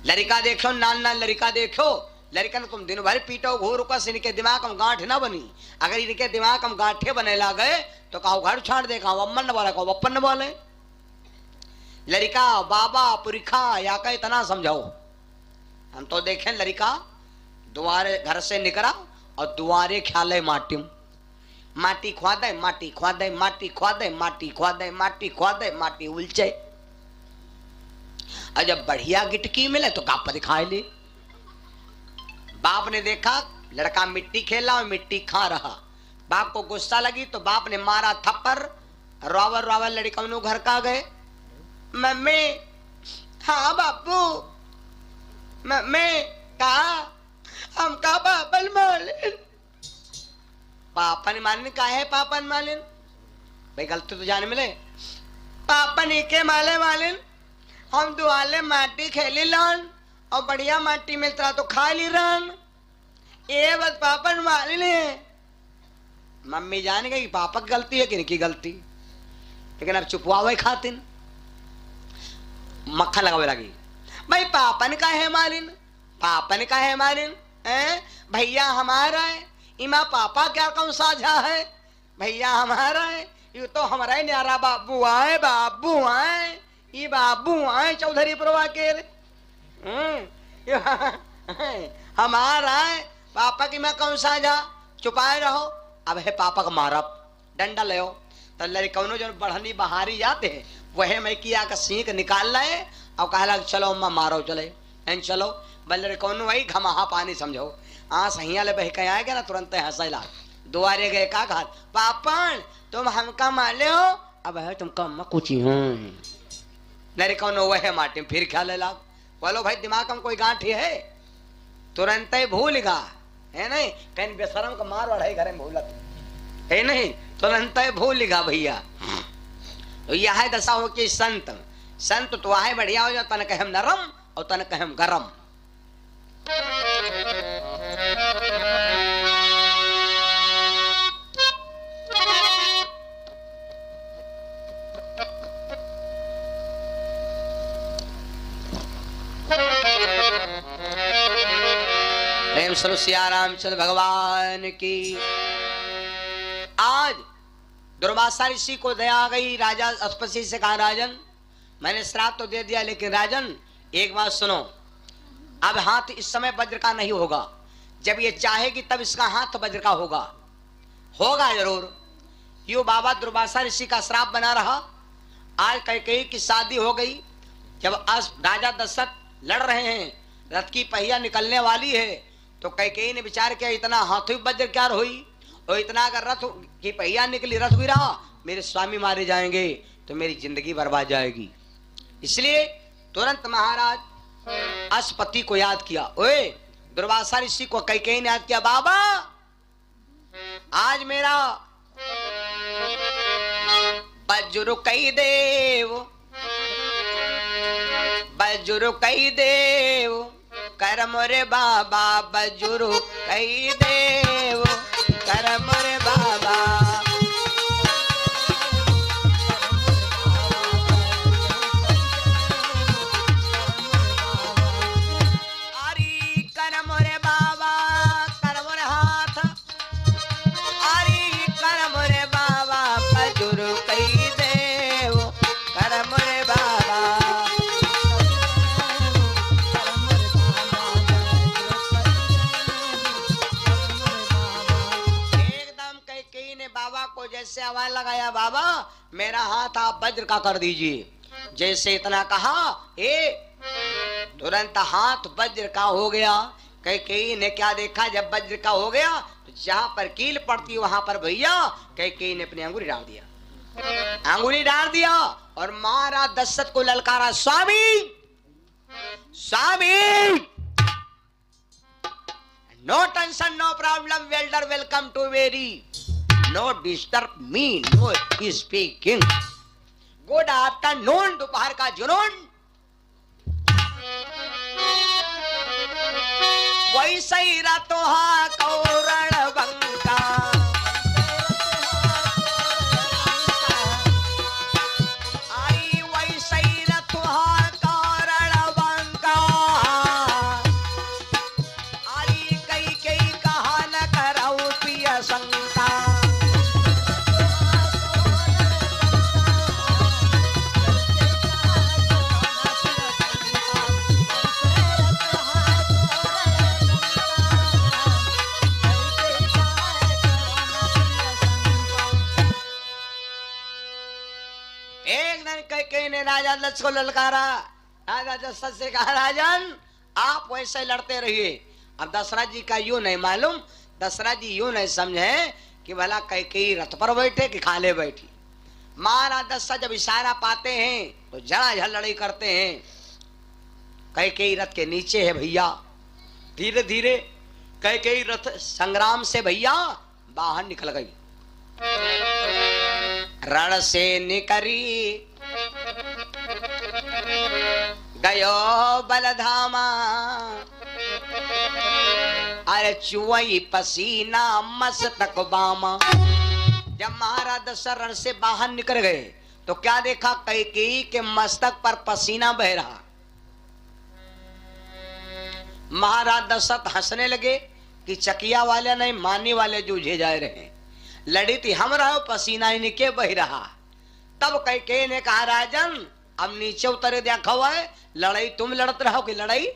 लड़का देखो नान लड़का देखो लड़कन तुम दिन भर पीटो घूर कस इनके दिमाग में गांठ ना बनी। अगर इनके दिमाग में गांठे बने ला गए तो कहो घर छाड़ दे, कहो अम्मन न बोले, कहो बप्पन न बोले। लड़का बाबा पुरखा या का इतना समझाओ। हम तो देखें लड़का दुआरे घर से निकला और दुआरे ख्याल माटी माटी खुआ दे, माटी खुआ दे, माटी खुआ दे, माटी खुआ दे, माटी खुआ दे, माटी उलझे। और जब बढ़िया गिटकी मिले तो काप दिखाए ले। बाप ने देखा लड़का मिट्टी खेला और मिट्टी खा रहा। बाप को गुस्सा लगी तो बाप ने मारा थप्पड़। रोवर रोवर लड़का घर का गए। मम्मी, हाँ बापू, मम्मी कहा हम का पापन मालिन। पापन मालिन का है? पापन मालिन भाई गलती तो जाने मिले। पापन के माले मालिन हम दुआले माटी खेली लन और बढ़िया माटी मिलता तो खा ली रन। ये बस पापन मालिन है। मम्मी जान गई पापा की गलती है कि इनकी गलती, लेकिन अब चुपवावे खातिन मक्खन लगावे लगी। भाई पापन का है मालिन, पापन का है मालिन, भैया हमारा है। इमा पापा क्या कौन साझा है? भैया हमारा है। ये तो हमारा ही न्यारा बाबू आए, बाबू आए, ये बाबू आए चौधरी प्रभा के हमारा है। पापा की मैं कौन साझा? चुपाए रहो। अब है पापा का मारब डंडा ले तो लड़कौनो जो बढ़नी बहारी जाते हैं वह मैं किया का सीख निकाल लाए और कहला चलो अम्मा मारो चले एन चलो। बल्ले कौन वही घमाहा पानी समझो। हाँ सही ले बह के आएगा ना तुरंत हंसैला। दुआरे गए का कहा पापन तुम हमका माले हो, अब है तुमका अम्मा कुछ ही हूँ। लड़े कौन वह माटी फिर ख्याल ला। बोलो भाई दिमाग में कोई गांठी है? तुरंत ही भूल गा है नहीं, कहीं बेशरम का मार बढ़ाई घर में भूलत है नहीं, तुरंत ही भूल गा भैया। तो यह है दशा हो कि संत संत तो आहे बढ़िया हो जाओ तन कहे हम नरम और तन कहे हम गरम। प्रेम स्वरूप सिया रामचंद्र भगवान की। आज दुर्वासा ऋषि को दया आ गई। राजा अस्पति से कहा राजन मैंने श्राप तो दे दिया, लेकिन राजन एक बात सुनो, अब हाथ इस समय वज्र का नहीं होगा। जब ये चाहेगी तब इसका हाथ वज्र का होगा, होगा जरूर। यो बाबा दुर्वासा ऋषि का श्राप बना रहा। आज कैकेयी की शादी हो गई। जब राजा दशरथ लड़ रहे हैं, रथ की पहिया निकलने वाली है, तो कैकेयी ने विचार किया इतना हाथों वज्र क्या हुई, और इतना अगर रथ की पहिया निकली, रथ गिरा, मेरे स्वामी मारे जाएंगे तो मेरी जिंदगी बर्बाद जाएगी। इसलिए तुरंत महाराज अस्पति को याद किया। ओए दुर्वासा ऋषि को कैकेयी ने याद किया, बाबा आज मेरा बज्र कई देव, बज्र कई देव करम रे बाबा, बज्र कई देव करम रे बाबा। अरे करम रे बाबा करम रे हाथ, अरे करम रे बाबा बज्र कई देव करम रे बाबा। बाबा को जैसे आवाज लगाया, बाबा मेरा हाथ आप वज्र का कर दीजिए। जैसे इतना कहा तुरंत हाथ वज्र का हो गया। कैकेयी ने क्या देखा, जब वज्र का हो गया तो जहां पर कील पड़ती वहां पर भैया कैकेयी ने अपनी अंगुली डाल दिया, अंगुली डाल दिया और मारा दशरथ को ललकारा, स्वामी स्वामी no tension no problem, welder welcome to very, no disturb me, no speaking, good afternoon, दोपहर का जुनून। वैसे ही रतोहा कौरण बंका, आई वैसे ही रतोहा कौरण बंका। ने राजा दशरथ को ललकारा। राजा दशरथ से कहा राजन आप वैसे लड़ते रहिए। अब दशरथ जी का यूं नहीं मालूम, दशरथ जी यूं नहीं समझे कि भला कैकेयी रथ पर बैठे कि खाले बैठी। महाराज दशरथ जब इशारा पाते हैं तो झड़ाझड़ लड़ाई करते हैं। कैकेयी रथ के नीचे है भैया। धीरे धीरे कैकेयी रथ संग्राम से भैया बाहर निकल गई। रण से निकरी गयो बलधामा, अरे चुवई पसीना मस्तक बामा। जब महाराज दशरथ रण से बाहर निकल गए तो क्या देखा, कैकेयी के मस्तक पर पसीना बह रहा। महाराज दशरथ हंसने लगे कि चकिया वाले नहीं मानी वाले जूझे जा रहे हैं। लड़ी थी हम रहो, पसीना इनके बह रहा। तब कैकेयी ने कहा राजन अब नीचे उतरे देखा हुआ है, लड़ाई तुम लड़ते रहो कि लड़ाई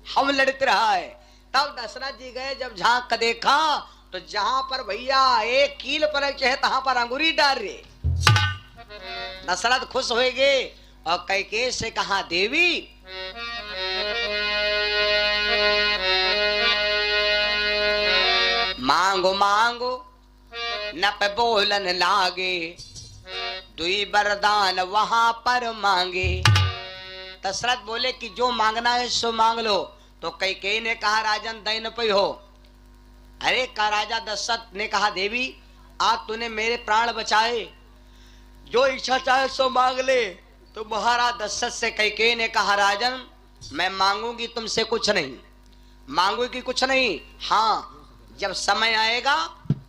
हम लड़ते रहा है। तब दशरथ जी गए, जब झांक कर देखा तो जहां पर भैया एक कील पर है तहां पर अंगूरी डाल रहे। दशरथ खुश हो गए और कैकेयी से कहा देवी मांगो मांगो न पे बोलन लागे, दुई वरदान वहां पर मांगे। दशरथ बोले कि जो मांगना है सो मांग लो। तो कैकेयी ने कहा राजन दैन पे हो। अरे का राजा दशरथ ने कहा देवी आज तूने मेरे प्राण बचाए, जो इच्छा चाहे सो मांग ले। तो महाराज दशरथ से कैकेयी ने कहा राजन मैं मांगूंगी तुमसे कुछ नहीं, मांगूंगी कुछ नहीं, हाँ जब समय आएगा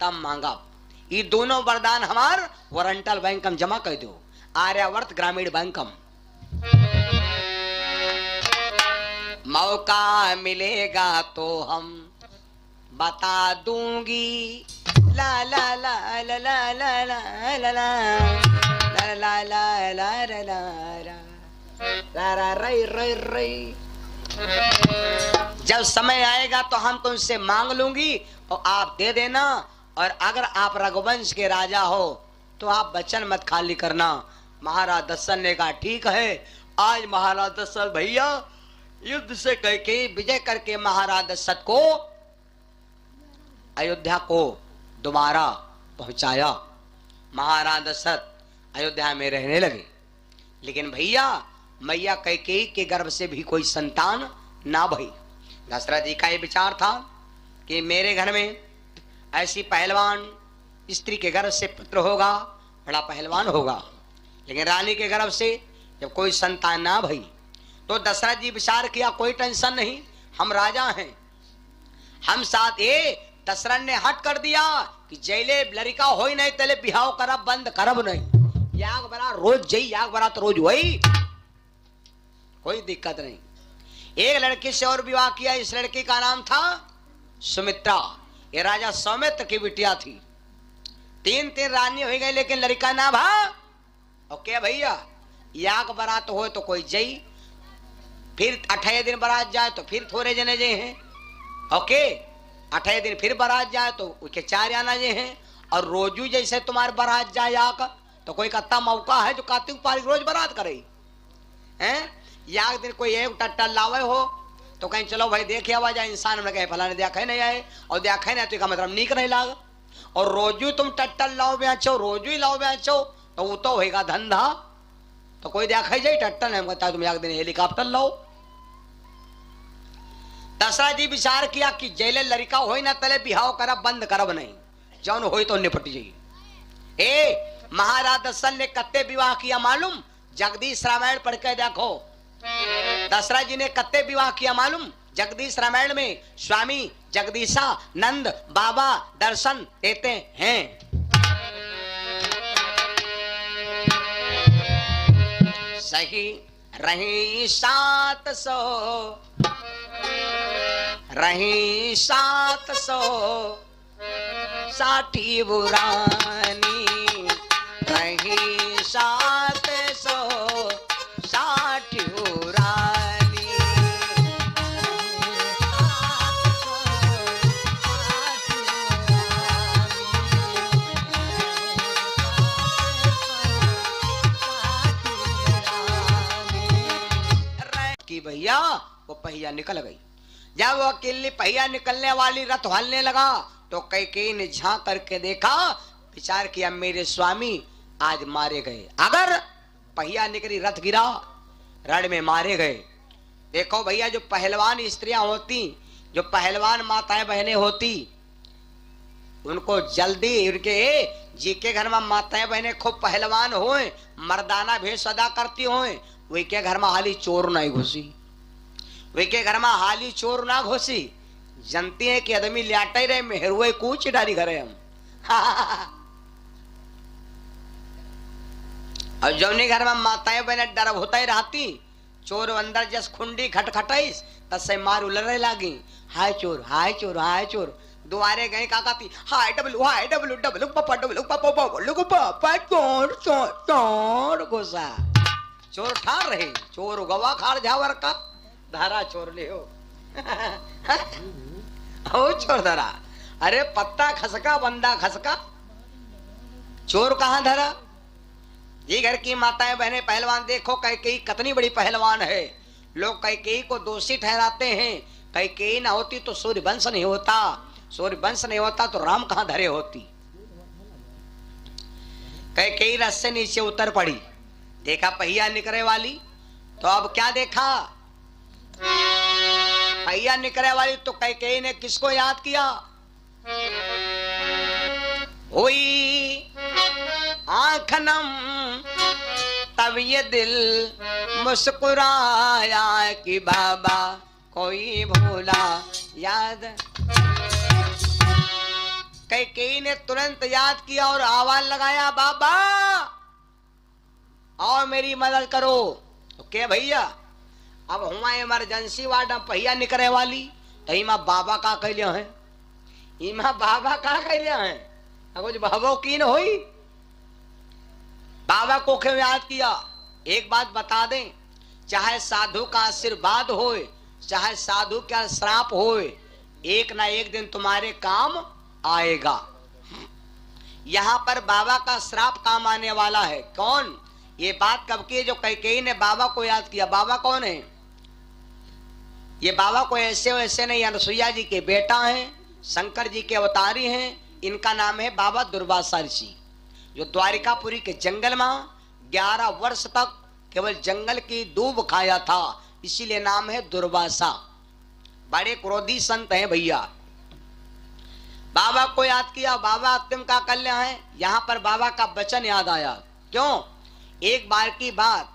तब मांगा। ये दोनों वरदान हमार वारंटल बैंक में जमा कर दो, आर्यावर्त ग्रामीण बैंक में। मौका मिलेगा तो हम बता दूंगी। ला ला ला ला ला ला ला ला ला ला ला ला ला ला ला रई रई रई। जब समय आएगा तो हम तुमसे मांग लूंगी और आप दे देना। और अगर आप रघुवंश के राजा हो तो आप वचन मत खाली करना। महाराज दशरथ ने कहा ठीक है। आज महाराज दशरथ भैया युद्ध से कैकेयी विजय करके महाराज दशरथ को अयोध्या को दोबारा पहुंचाया। महाराज दशरथ अयोध्या में रहने लगे। लेकिन भैया मैया कैकेयी के गर्भ से भी कोई संतान ना भई। दशरथ जी का ये विचार था कि मेरे घर में ऐसी पहलवान स्त्री के गर्भ से पुत्र होगा, बड़ा पहलवान होगा। लेकिन रानी के गर्भ से जब कोई संतान ना भई तो दशरथ जी विचार किया कोई टेंशन नहीं, हम राजा हैं, हम साथ। ये दशरथ ने हट कर दिया कि जैले लड़का हो ही नहीं तले बिहाव करब बंद करब नहीं। याग बरा रोज जई, याग बरा तो रोज वही, कोई दिक्कत नहीं। एक लड़की से और विवाह किया। इस लड़की का नाम था सुमित्रा। ये राजा सौमित्र की बिटिया थी। तीन रानी हो गई लेकिन लड़का ना भा। ओके भैया याग बरात हो तो कोई जई, फिर 28 दिन बारात जाए तो फिर थोड़े जने जे हैं। ओके 28 दिन फिर बारात जाए तो उसके 4 आना जे हैं। और रोजू जैसे तुम्हारे बारात जाए याग तो कोई कत्ता मौका है जो कार्तिक पारी रोज बारात करे हैं। याग दिन कोई एक टट्टा लावे हो तो कहीं चलो भाई देखे आवा जाए। इंसान में कहे फलाने देखा नहीं आए और देखा नहीं तो का मतलब नीक नहीं लाग। और रोजू तुम टट्टल लाओ बेचो, रोजू ही लाओ बेचो तो वो तो होगा धंधा। तो कोई देखा जाए टट्टल नहीं कहता तुम याग दिन हेलीकॉप्टर लाओ। दशरथ जी विचार किया कि जैले लड़का हो ना तले बिहाव करब बंद करब नहीं, जौन हो तो निपट जाइए। ए महाराज दशरथ ने कत्ते विवाह किया मालूम? जगदीश रामायण पढ़ के देखो। दशरथ जी ने कत्ते विवाह किया मालूम? जगदीश रामायण में स्वामी जगदीशा नंद बाबा दर्शन देते हैं। सही रही 700 रही 760 बुरानी रही 760 बुरानी। वो पहिया निकल गई। जब वो अकेली पहिया निकलने वाली रथ हलने लगा तो कैकेयी ने झांक करके देखा, विचार किया मेरे स्वामी आज मारे गए। अगर पहिया निकली रथ गिरा, रण में मारे गए। देखो भैया, जो पहलवान स्त्रियां होती, जो पहलवान माताएं बहनें होती, उनको जल्दी उनके जी के घर में माताएं बहनें खूब पहलवान होए, मर्दाना भेष अदा करती होए, वे के घर में हाली चोर नहीं घुसी, वे के घर में हाली चोर ना घुसी। जनती है कि आदमी लियाटा ही रहे, मेहरुए कूच डाली घरे हम। और जौनी घर में माताएं बहने डर होता ही रहती, चोर अंदर जस खुंडी खटखटाइस तसे मार उलरे लागी, हाय चोर हाय चोर हाय चोर। दुआरे गए का कहती हाय डब्लू पापा डब्लू पापा चोर चोर चोर घुसा। चोर ठार रहे, चोर गवा खार झावर का धारा चोर ले हो। ओ चोर धरा, अरे पत्ता खसका बंदा खसका, चोर कहां धरा। ये घर की माताएं बहनें पहलवान देखो, कैकेयी कितनी बड़ी पहलवान है। लोग कैकेयी को दोषी ठहराते हैं, कैकेयी ना होती तो सूर्यवंश नहीं होता, सूर्यवंश नहीं होता तो राम कहां धरे होती। कैकेयी रथ से नीचे उतर पड़ी, देखा पहिया निकले वाली, तो अब क्या देखा, पहिया निकले वाली तो कैकेयी ने किसको याद किया, हुई आंख नम तब ये दिल मुस्कुराया कि बाबा कोई भूला याद। कैकेयी ने तुरंत याद किया और आवाज लगाया, बाबा आओ मेरी मदद करो। तो क्या भैया, अब हुआ इमरजेंसी वार्ड में पहिया निकले वाली, तो इमा बाबा का कह लिया है, इमा बाबा का कह लिया है, कुछ भावो की न हुई। बाबा को क्यों याद किया, एक बात बता दें, चाहे साधु का आशीर्वाद होए, चाहे साधु का श्राप होए, एक ना एक दिन तुम्हारे काम आएगा। यहां पर बाबा का श्राप काम आने वाला है। कौन, ये बात कब की, जो कैकेयी ने बाबा को याद किया। बाबा कौन है, ये बाबा को ऐसे वैसे नहीं, अनसुईया जी के बेटा हैं, शंकर जी के अवतारी हैं। इनका नाम है बाबा दुर्वासा ऋषि, जो द्वारिकापुरी के जंगल में 11 वर्ष तक केवल जंगल की दूब खाया था, इसीलिए नाम है दुर्वासा। बड़े क्रोधी संत हैं भैया। बाबा को याद किया, बाबा अंतिम का कल्याण है। यहां पर बाबा का वचन याद आया। क्यों, एक बार की बात,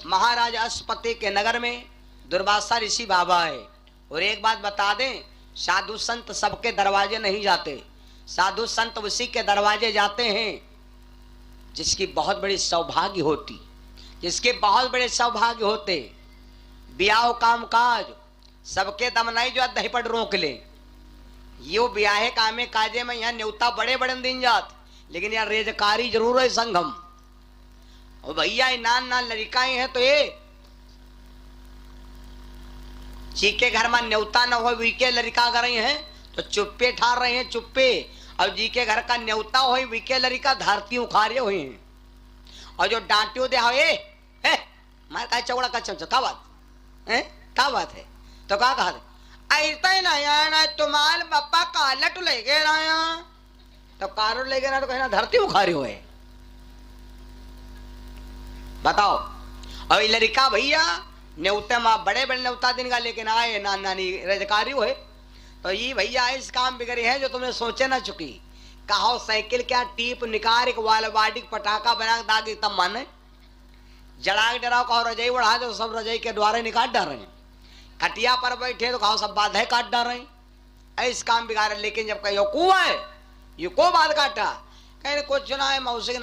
महाराज अश्वपति के नगर में दुर्वासा ऋषि बाबा है। और एक बात बता दें, साधु संत सबके दरवाजे नहीं जाते, साधु संत उसी के दरवाजे जाते हैं जिसकी बहुत बड़ी सौभाग्य होती, जिसके बहुत बड़े सौभाग्य होते। ब्याह काम काज सबके दम नहीं जो दही पर रोक ले, यो ब्याहे कामे काजे में यहाँ न्योता बड़े बड़े दिन जात, लेकिन यार रेजकारी जरूर है संगम। और भैया नान नान लड़काएं हैं, तो ये जी के घर में न्योता न हो, वीके लड़का अगर हैं तो चुप्पे ठार रहे हैं, चुप्पे। और जी के घर का न्योता हो, वीके लड़का धारती उखारे हुए हैं। और जो डांटियो दे हो, मार का चौड़ा का चमचा, का बात है, का बात है, तो का कहा ऐसा ही नहीं आना तुम्हारे पापा कालट ले गए रहा, तो कारो ले गए ना, तो कहना धरती उखारे हुए। बताओ। और लड़का भैया न्योते माँ बड़े बड़े न्योता दिन का लेकिन आए नान नानी रजकारी हुए, तो ये भैया इस काम बिगड़े हैं जो तुमने सोचे ना चुकी। कहो साइकिल क्या टीप निकार एक वाल बाडी पटाखा बना दागी तब माने जड़ा के डराओ, कहो रजाई बढ़ा दो, सब रजाई के द्वारे निकाल डाल रहे हैं। खटिया पर बैठे तो कहो सब बाधे काट डाल रहे हैं, इस काम बिगाड़े। लेकिन जब कहो कुआ है, ये को बात काटा, कहीं कुछ ना है मौसी